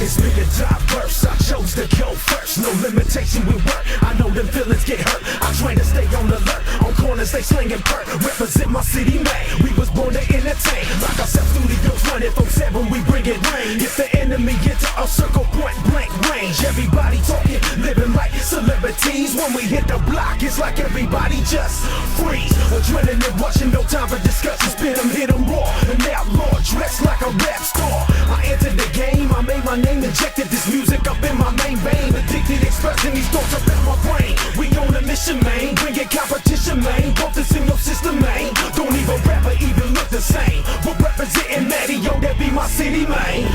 It's me a diverse, I chose to go first. No limitation with work, I know them feelings get hurt. I train to stay on alert, on corners they slinging perk. Represent my city, man, we was born to entertain. Like ourselves, studios 24/7, we bring it rain. If the enemy gets to our circle, point blank range. Everybody talking, living like celebrities. When we hit the block, it's like everybody just freeze. Adrenaline rushing, no time for discussion. Spin them, hit them raw, an outlaw dressed like a rap star. I entered the game, I made my name, injected this music up in my main vein. Addicted, expressing these thoughts about my brain. We on a mission, man, bringing competition, man. Both this in your system, man. Don't even rapper even look the same. We're representing Matty, yo, that be my city, man.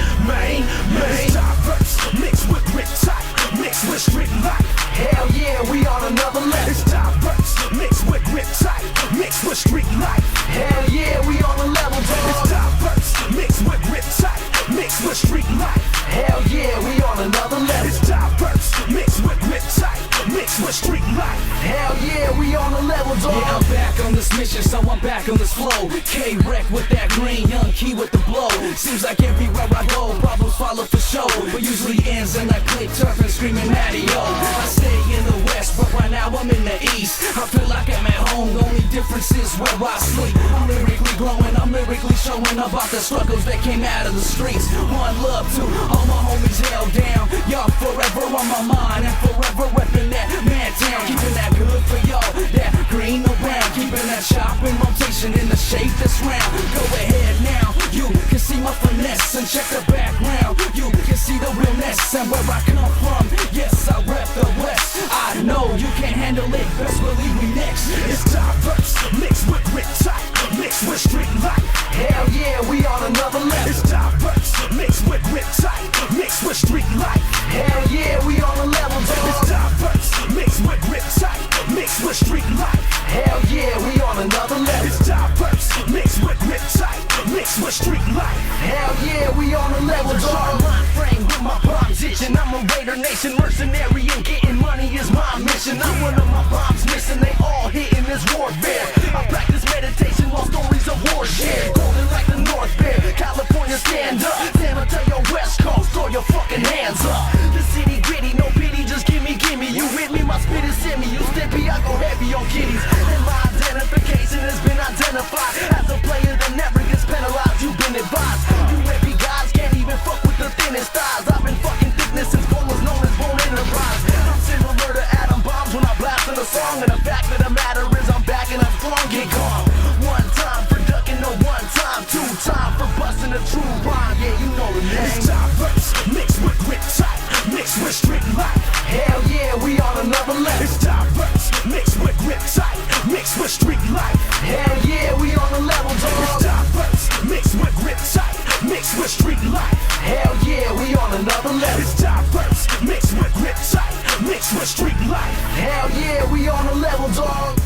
It's diverse, mixed with grit tight, mixed with street life. Hell yeah, we on another level. It's diverse, mixed with grit tight, mixed with street life. Hell yeah, we on a level, dog. It's diverse, mixed with grit tight, mixed with street life. Hell yeah, we on another level. It's diverse, mixed with grit tight, mixed with street life. Hell yeah, we on a level, dog. Yeah, I'm back on this mission, so I'm back on this flow. K-Wreck with that green, Young Key with the blow. Seems like everywhere I go, problems follow for show, but usually ends in a click turfing, screaming Matty-O. I stay in the west, but right now I'm in the east. I feel like I'm at home, the only difference is where I sleep. I'm lyrically glowing, I'm lyrically showing about the struggles that came out of the streets. One love to all my homies held down. Y'all forever on my mind and forever repping that man town. Keeping that good for y'all, that green around. Keeping that chop in rotation in the shape that's round. Go ahead now, you can see my finesse and check the background. You can see the realness and where I come from. Yes, I rep the west. I know you can't handle it, best believe me next. It's diverse, mixed with grit tight, mixed with street life. Hell yeah, we on another level. It's diverse, mixed with grit tight, mixed with street life. Hell yeah, we on a level, dog. It's diverse, mixed with grit tight, mixed with street life. Hell yeah, we on another level. It's diverse, mixed with grit tight, mixed with street life. Hell yeah, we on a level, dog. Mind frame with my bombs itching. I'm a Raider Nation mercenary and getting money is my mission. I'm one of my bombs missing, they all hitting this warfare. I practice meditation while stories of war share. Golden like the North Bear, California stand up. San Mateo West Coast, throw your fucking hands up. The city gritty, no pity, just gimme. You hit me, my spit is semi. You stimpy, I go heavy on kitties. And my identification has been identified as a player that never gets penalized. You've been advised. You heavy guys can't even fuck with the thinnest thighs. I've been fucking thickness since Bone was known as Bone Enterprise. I'm similar to atom bombs when I blast in a song. And the fact of the matter is I'm back and I'm strong. Get gone. One time for ducking, no one time. Two time for busting a true rhyme. Yeah, you know the name. It's diverse, mixed with grit tight, mixed with street life. Hell yeah, we on another level. It's diverse, mixed with grit tight, mixed with street life. Hell yeah, we on a level, It's dog. diverse, mixed with grit tight, mixed with street life. Hell yeah, we on another level. It's diverse, mixed with grit tight, mixed with street life. Hell yeah, we on a level, dog.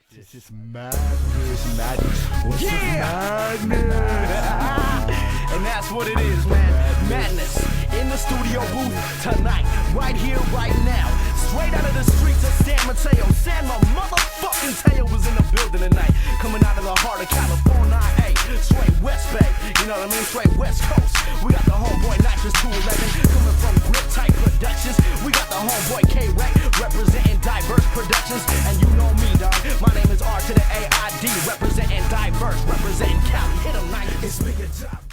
This is madness. What's madness? And that's what it is, man. Madness in the studio booth tonight, right here, right now. Straight out of the streets of San Mateo. San my motherfucking Teo was in the building tonight. Coming out of the heart of California, hey, straight West Bay. You know what I mean? Straight West Coast. We got the homeboy Nitrous 211 coming from Grip Tight Productions. We got the homeboy K-Wreck representing Diverse Productions. And you know me, dog. My name is R to the A-I-D, representing Diverse, representing Cali. Hit 'em, 90. It's me a job.